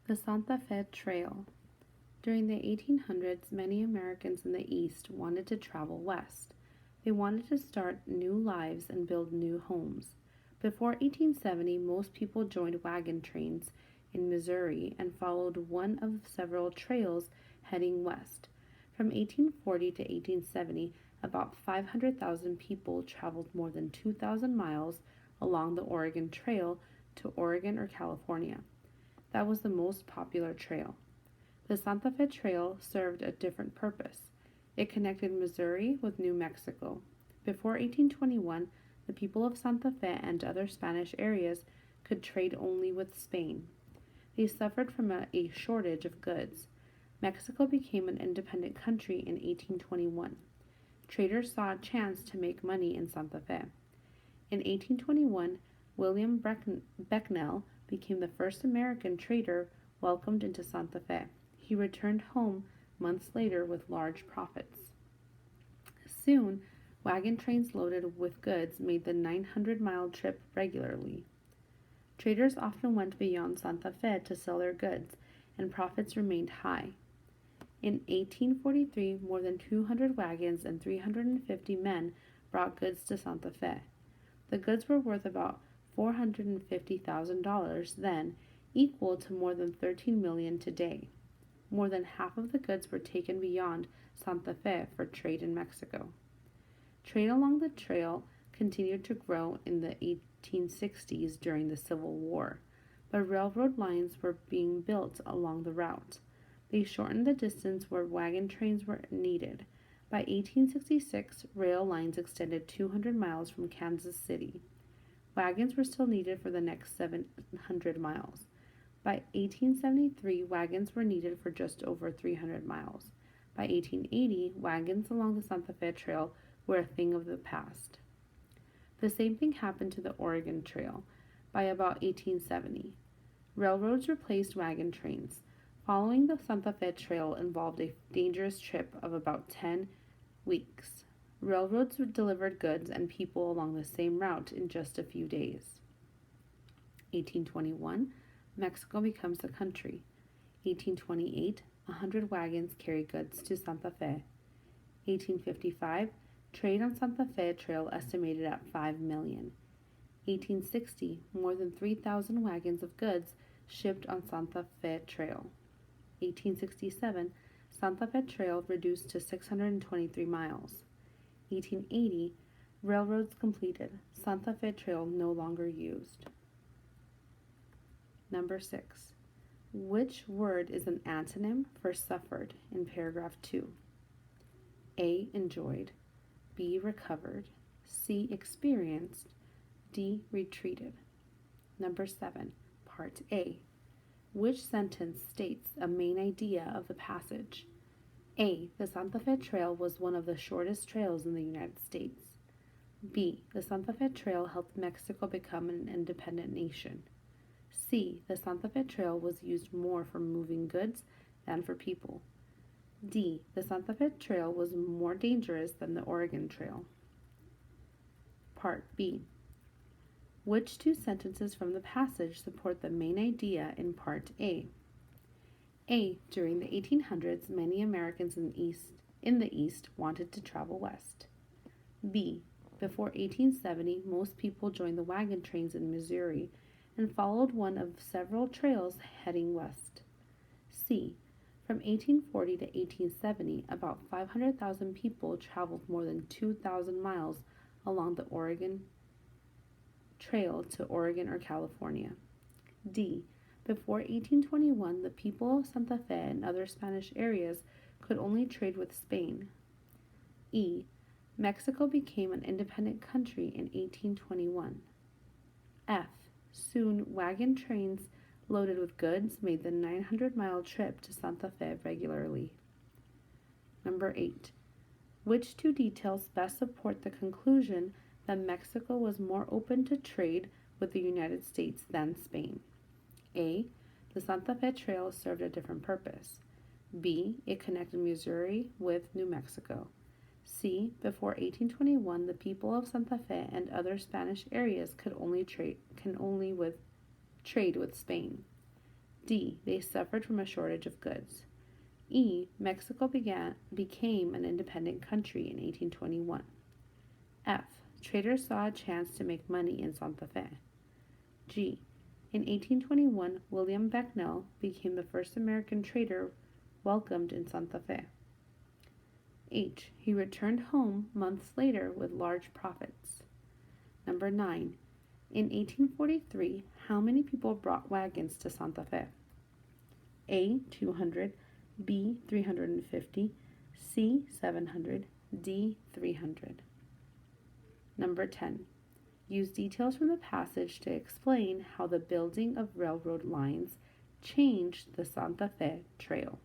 The Santa Fe Trail. During the 1800s, many Americans in the East wanted to travel west. They wanted to start new lives and build new homes. Before 1870, most people joined wagon trains in Missouri and followed one of several trails heading west. From 1840 to 1870, about 500,000 people traveled more than 2,000 miles along the Oregon Trail to Oregon or California. That was the most popular trail. The Santa Fe Trail served a different purpose. It connected Missouri with New Mexico. Before 1821, the people of Santa Fe and other Spanish areas could trade only with Spain. They suffered from a shortage of goods. Mexico became an independent country in 1821. Traders saw a chance to make money in Santa Fe. In 1821, William Becknell became the first American trader welcomed into Santa Fe. He returned home months later with large profits. Soon, wagon trains loaded with goods made the 900-mile trip regularly. Traders often went beyond Santa Fe to sell their goods, and profits remained high. In 1843, more than 200 wagons and 350 men brought goods to Santa Fe. The goods were worth about $450,000 then, equal to more than $13 million today. More than half of the goods were taken beyond Santa Fe for trade in Mexico. Trade along the trail continued to grow in the 1860s during the Civil War, but railroad lines were being built along the route. They shortened the distance where wagon trains were needed. By 1866, rail lines extended 200 miles from Kansas City. Wagons were still needed for the next 700 miles. By 1873, wagons were needed for just over 300 miles. By 1880, wagons along the Santa Fe Trail were a thing of the past. The same thing happened to the Oregon Trail by about 1870. Railroads replaced wagon trains. Following the Santa Fe Trail involved a dangerous trip of about 10 weeks. Railroads delivered goods and people along the same route in just a few days. 1821, Mexico becomes a country. 1828, 100 wagons carry goods to Santa Fe. 1855, trade on Santa Fe Trail estimated at 5 million. 1860, more than 3,000 wagons of goods shipped on Santa Fe Trail. 1867, Santa Fe Trail reduced to 623 miles. 1880, railroads completed. Santa Fe Trail no longer used. Number 6. Which word is an antonym for suffered in paragraph 2? A. Enjoyed. B. Recovered. C. Experienced. D. Retreated. Number 7. Part A. Which sentence states a main idea of the passage? A. The Santa Fe Trail was one of the shortest trails in the United States. B. The Santa Fe Trail helped Mexico become an independent nation. C. The Santa Fe Trail was used more for moving goods than for people. D. The Santa Fe Trail was more dangerous than the Oregon Trail. Part B. Which two sentences from the passage support the main idea in Part A? A. During the 1800s, many Americans in the East wanted to travel west. B. Before 1870, most people joined the wagon trains in Missouri and followed one of several trails heading west. C. From 1840 to 1870, about 500,000 people traveled more than 2,000 miles along the Oregon Trail to Oregon or California. D. Before 1821, the people of Santa Fe and other Spanish areas could only trade with Spain. E. Mexico became an independent country in 1821. F. Soon, wagon trains loaded with goods made the 900-mile trip to Santa Fe regularly. Number 8. Which two details best support the conclusion that Mexico was more open to trade with the United States than Spain? A. The Santa Fe Trail served a different purpose. B. It connected Missouri with New Mexico. C. Before 1821, the people of Santa Fe and other Spanish areas could only trade with Spain. D. They suffered from a shortage of goods. E. Mexico became an independent country in 1821. F. Traders saw a chance to make money in Santa Fe. G. In 1821, William Becknell became the first American trader welcomed in Santa Fe. H. He returned home months later with large profits. Number 9. In 1843, how many people brought wagons to Santa Fe? A. 200, B. 350, C. 700, D. 300. Number 10. Use details from the passage to explain how the building of railroad lines changed the Santa Fe Trail.